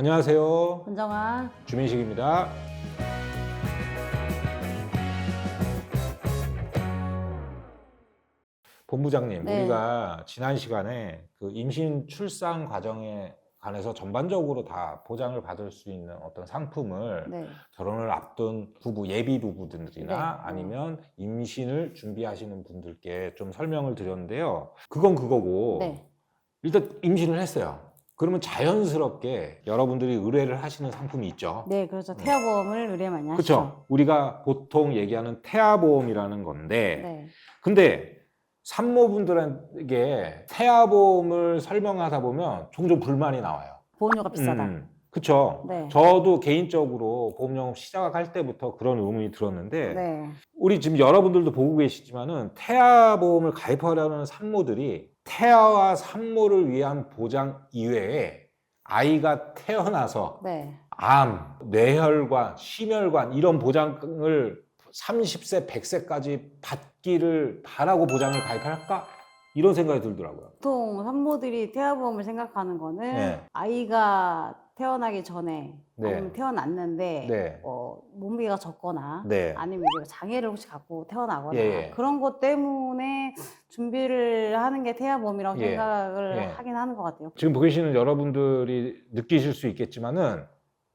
안녕하세요. 권정아. 주민식입니다. 본부장님, 네. 우리가 지난 시간에 그 임신 출산 과정에 관해서 전반적으로 다 보장을 받을 수 있는 어떤 상품을 네. 결혼을 앞둔 부부, 예비 부부들이나 네. 아니면 임신을 준비하시는 분들께 좀 설명을 드렸는데요. 그건 그거고 네. 일단 임신을 했어요. 그러면 자연스럽게 여러분들이 의뢰를 하시는 상품이 있죠. 네, 그렇죠. 태아보험을 의뢰 많이 하시죠. 그렇죠. 우리가 보통 얘기하는 태아보험이라는 건데, 네. 근데 산모분들에게 태아보험을 설명하다 보면 종종 불만이 나와요. 보험료가 비싸다. 그렇죠. 네. 저도 개인적으로 보험영업 시작할 때부터 그런 의문이 들었는데, 네. 우리 지금 여러분들도 보고 계시지만은 태아보험을 가입하려는 산모들이 태아와 산모를 위한 보장 이외에 아이가 태어나서 네. 암, 뇌혈관, 심혈관 이런 보장을 30세, 100세까지 받기를 바라고 보장을 가입할까? 이런 생각이 들더라고요. 보통 산모들이 태아보험을 생각하는 거는 네. 아이가 태어나기 전에 네. 아니면 태어났는데 네. 몸무게가 적거나 네. 아니면 이제 장애를 혹시 갖고 태어나거나 예. 그런 것 때문에 준비를 하는 게 태아보험이라고 예. 생각을 예. 하긴 하는 것 같아요. 지금 보시는 여러분들이 느끼실 수 있겠지만은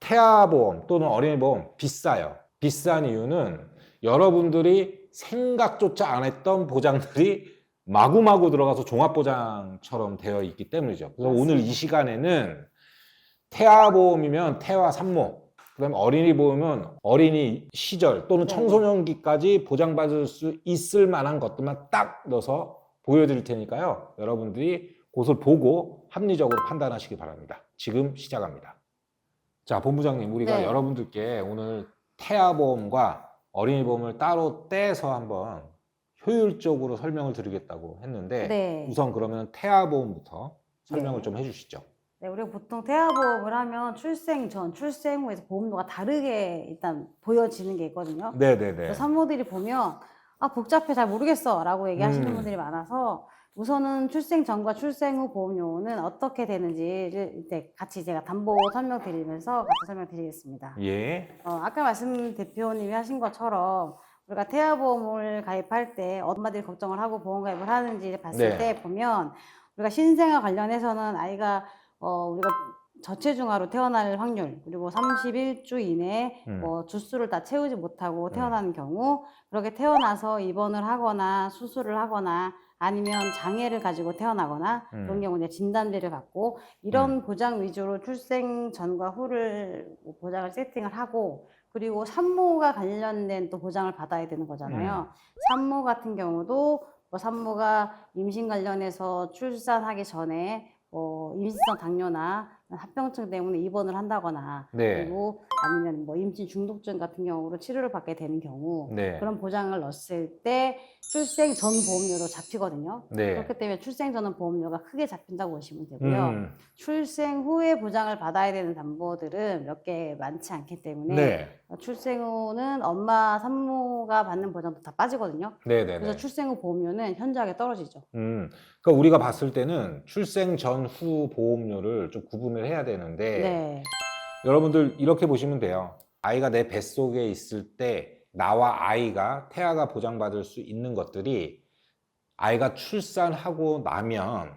태아보험 또는 어린이보험 비싸요. 비싼 이유는 여러분들이 생각조차 안 했던 보장들이 마구마구 들어가서 종합보장처럼 되어 있기 때문이죠. 그래서 맞습니다. 오늘 이 시간에는 태아보험이면 태아 산모, 그다음에 어린이보험은 어린이 시절 또는 네. 청소년기까지 보장받을 수 있을 만한 것들만 딱 넣어서 보여드릴 테니까요. 여러분들이 그것을 보고 합리적으로 판단하시기 바랍니다. 지금 시작합니다. 자, 본부장님, 우리가 네. 여러분들께 오늘 태아보험과 어린이보험을 따로 떼서 한번 효율적으로 설명을 드리겠다고 했는데 네. 우선 그러면 태아보험부터 설명을 네. 좀 해주시죠. 네, 우리가 보통 태아보험을 하면 출생 전, 출생 후에서 보험료가 다르게 일단 보여지는 게 있거든요. 네네네. 그래서 산모들이 보면 복잡해 잘 모르겠어 라고 얘기하시는 분들이 많아서 우선은 출생 전과 출생 후 보험료는 어떻게 되는지를 이제 같이 제가 담보 설명드리면서 같이 설명드리겠습니다. 예. 아까 말씀 대표님이 하신 것처럼 우리가 태아보험을 가입할 때 엄마들이 걱정을 하고 보험 가입을 하는지 봤을 네. 때 보면 우리가 신생아 관련해서는 아이가 우리가 저체중아로 태어날 확률, 그리고 31주 이내에 주수를 다 채우지 못하고 태어나는 경우, 그렇게 태어나서 입원을 하거나 수술을 하거나 아니면 장애를 가지고 태어나거나 그런 경우 이제 진단비를 받고 이런 보장 위주로 출생 전과 후를 보장을 세팅을 하고, 그리고 산모가 관련된 또 보장을 받아야 되는 거잖아요. 산모 같은 경우도 산모가 임신 관련해서 출산하기 전에 임신성 당뇨나 합병증 때문에 입원을 한다거나 네. 그리고 아니면 임신 중독증 같은 경우로 치료를 받게 되는 경우 네. 그런 보장을 넣었을 때 출생 전 보험료로 잡히거든요. 네. 그렇기 때문에 출생 전은 보험료가 크게 잡힌다고 보시면 되고요. 출생 후에 보장을 받아야 되는 담보들은 몇 개 많지 않기 때문에 네. 출생 후는 엄마 산모가 받는 보장도 다 빠지거든요. 네네네. 그래서 출생 후 보험료는 현저하게 떨어지죠. 그러니까 우리가 봤을 때는 출생 전후 보험료를 좀 구분을 해야 되는데 네. 여러분들 이렇게 보시면 돼요. 아이가 내 뱃속에 있을 때 나와 아이가 태아가 보장받을 수 있는 것들이 아이가 출산하고 나면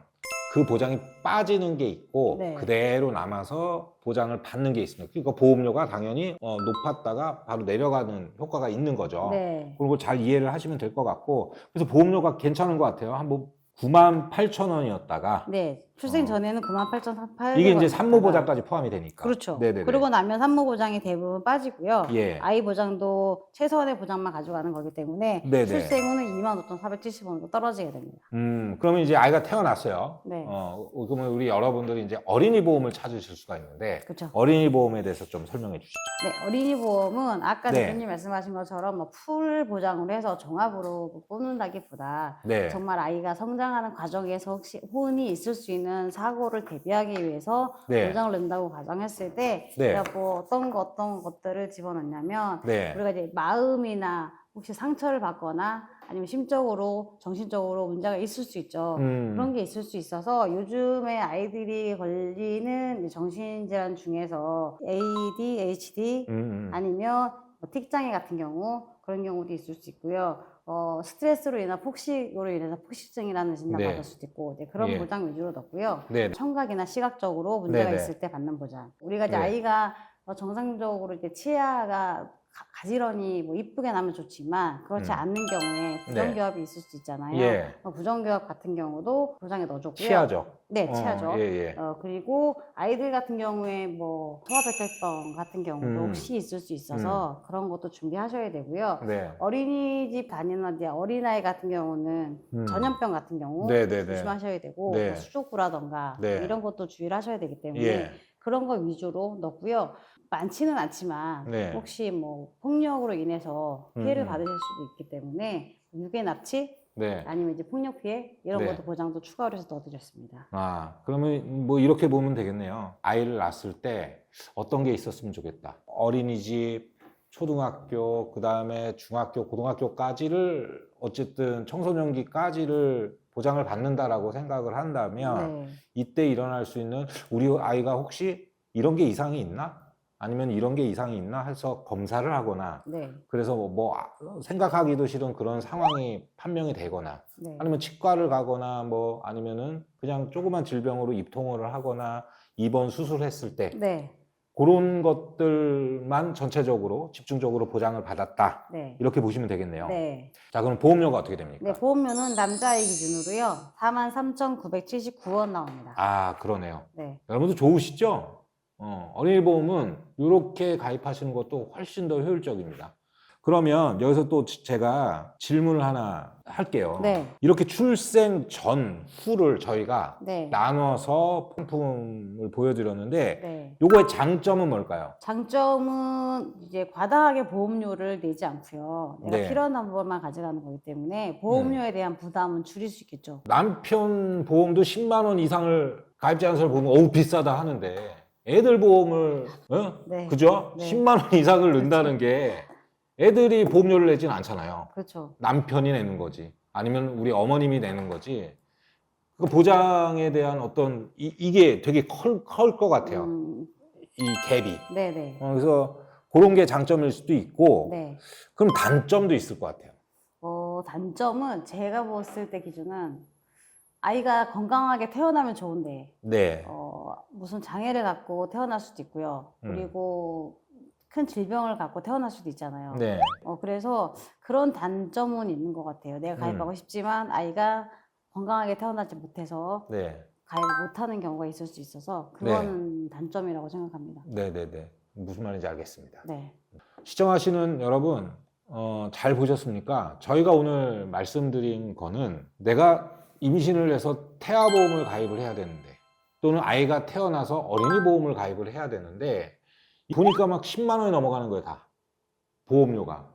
그 보장이 빠지는 게 있고 네. 그대로 남아서 보장을 받는 게 있습니다. 그러니까 보험료가 당연히 높았다가 바로 내려가는 효과가 있는 거죠. 네. 그리고 잘 이해를 하시면 될 것 같고, 그래서 보험료가 괜찮은 것 같아요. 한번 98,000원이었다가 네. 출생 전에는 98,800원. 이게 이제 산모 보장까지 포함이 되니까. 그렇죠. 네네네. 그러고 나면 산모 보장이 대부분 빠지고요. 예. 아이 보장도 최소한의 보장만 가져가는 거기 때문에 네네. 출생 후는 25,470원으로 떨어지게 됩니다. 그러면 이제 아이가 태어났어요. 네. 그러면 우리 여러분들이 이제 어린이 보험을 찾으실 수가 있는데 그렇죠. 어린이 보험에 대해서 좀 설명해 주시죠. 네, 어린이 보험은 아까 네. 대표님 말씀하신 것처럼 풀 보장을 해서 종합으로 뽑는다기보다 네. 정말 아이가 성장하는 과정에서 혹시 혼이 있을 수 있는 사고를 대비하기 위해서 네. 보장을 낸다고 가정했을 때 네. 제가 어떤 것들을 집어넣냐면 네. 우리가 이제 마음이나 혹시 상처를 받거나 아니면 심적으로, 정신적으로 문제가 있을 수 있죠. 그런 게 있을 수 있어서 요즘에 아이들이 걸리는 정신질환 중에서 ADHD 아니면 뭐 틱장애 같은 경우 그런 경우도 있을 수 있고요. 스트레스로 인한 폭식으로 인해서 폭식증이라는 진단 네. 받을 수도 있고 그런 예. 보장 위주로 넣고요. 네. 청각이나 시각적으로 문제가 네네. 있을 때 받는 보장. 우리가 이제 네. 아이가 정상적으로 이제 치아가 가지런히 뭐 이쁘게 나면 좋지만 그렇지 않는 경우에 부정교합이 있을 수 있잖아요. 예. 부정교합 같은 경우도 보장에 넣어줬고요. 치아죠. 네, 치아죠. 예. 그리고 아이들 같은 경우에 뭐 소아백혈병 같은 경우도 혹시 있을 수 있어서 그런 것도 준비하셔야 되고요. 네. 어린이집 다니는 이제 어린아이 같은 경우는 전염병 같은 경우 네네네. 조심하셔야 되고 네. 뭐 수족구라던가 네. 뭐 이런 것도 주의를 하셔야 되기 때문에 예. 그런 거 위주로 넣고요. 많지는 않지만 네. 혹시 뭐 폭력으로 인해서 피해를 받으실 수도 있기 때문에 유괴 납치 네. 아니면 이제 폭력 피해 이런 네. 것도 보장도 추가로 해서 넣어드렸습니다. 그러면 뭐 이렇게 보면 되겠네요. 아이를 낳았을 때 어떤 게 있었으면 좋겠다. 어린이집, 초등학교, 그 다음에 중학교, 고등학교까지를 어쨌든 청소년기까지를 보장을 받는다라고 생각을 한다면 네. 이때 일어날 수 있는 우리 아이가 혹시 이런 게 이상이 있나? 아니면 이런 게 이상이 있나 해서 검사를 하거나 네. 그래서 뭐 생각하기도 싫은 그런 상황이 판명이 되거나 네. 아니면 치과를 가거나 뭐 아니면은 그냥 조그만 질병으로 입통을 하거나 입원 수술했을 때 네. 그런 것들만 전체적으로 집중적으로 보장을 받았다. 네. 이렇게 보시면 되겠네요. 네. 자, 그럼 보험료가 어떻게 됩니까? 네, 보험료는 남자아이 기준으로요. 43,979원 나옵니다. 그러네요. 네. 여러분도 좋으시죠? 어린이 보험은 이렇게 가입하시는 것도 훨씬 더 효율적입니다. 그러면 여기서 또 제가 질문을 하나 할게요. 네. 이렇게 출생 전, 후를 저희가 네. 나눠서 상품을 보여드렸는데 네. 요거의 장점은 뭘까요? 장점은 이제 과다하게 보험료를 내지 않고요. 내가 네. 필요한 부분만 가져가는 거기 때문에 보험료에 대한 부담은 줄일 수 있겠죠. 남편 보험도 10만 원 이상을 가입자한서를 보면 어우 비싸다 하는데 애들 보험을 네. 그죠? 네. 10만 원 이상을 낸다는 게 애들이 보험료를 내진 않잖아요. 그렇죠. 남편이 내는 거지. 아니면 우리 어머님이 내는 거지. 그 보장에 대한 어떤 이게 되게 클 것 같아요. 이 갭이. 네네. 그래서 그런 게 장점일 수도 있고 네. 그럼 단점도 있을 것 같아요. 단점은 제가 봤을 때 기준은 아이가 건강하게 태어나면 좋은데 네. 무슨 장애를 갖고 태어날 수도 있고요. 그리고 큰 질병을 갖고 태어날 수도 있잖아요. 네. 그래서 그런 단점은 있는 것 같아요. 내가 가입하고 싶지만 아이가 건강하게 태어나지 못해서 네. 가입을 못하는 경우가 있을 수 있어서 그건 단점이라고 생각합니다. 네네네. 무슨 말인지 알겠습니다. 네. 시청하시는 여러분, 잘 보셨습니까? 저희가 오늘 말씀드린 거는 내가 임신을 해서 태아보험을 가입을 해야 되는데 또는 아이가 태어나서 어린이 보험을 가입을 해야 되는데 보니까 막 10만 원이 넘어가는 거예요, 다. 보험료가.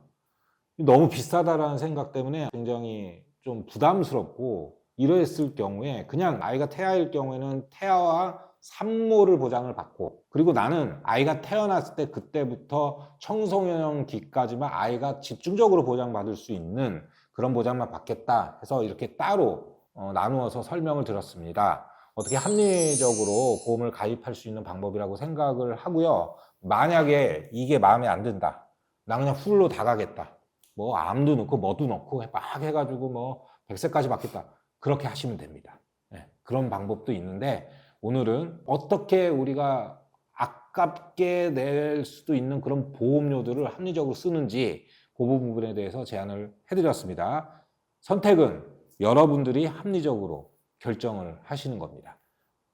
너무 비싸다라는 생각 때문에 굉장히 좀 부담스럽고 이랬을 경우에 그냥 아이가 태아일 경우에는 태아와 산모를 보장을 받고 그리고 나는 아이가 태어났을 때 그때부터 청소년기까지만 아이가 집중적으로 보장받을 수 있는 그런 보장만 받겠다 해서 이렇게 따로 나누어서 설명을 드렸습니다. 어떻게 합리적으로 보험을 가입할 수 있는 방법이라고 생각을 하고요. 만약에 이게 마음에 안 든다. 나 그냥 풀로 다 가겠다. 뭐 암도 넣고 뭐도 넣고 막 해가지고 뭐 100세까지 받겠다. 그렇게 하시면 됩니다. 네, 그런 방법도 있는데 오늘은 어떻게 우리가 아깝게 낼 수도 있는 그런 보험료들을 합리적으로 쓰는지 그 부분에 대해서 제안을 해드렸습니다. 선택은 여러분들이 합리적으로 결정을 하시는 겁니다.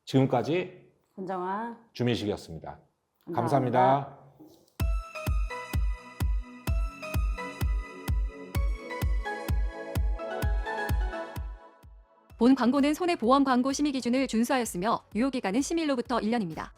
지금까지 권정아 주민식이었습니다. 감사합니다. 감사합니다. 본 광고는 손해보험 광고 심의 기준을 준수하였으며 유효기간은 10일로부터 1년입니다.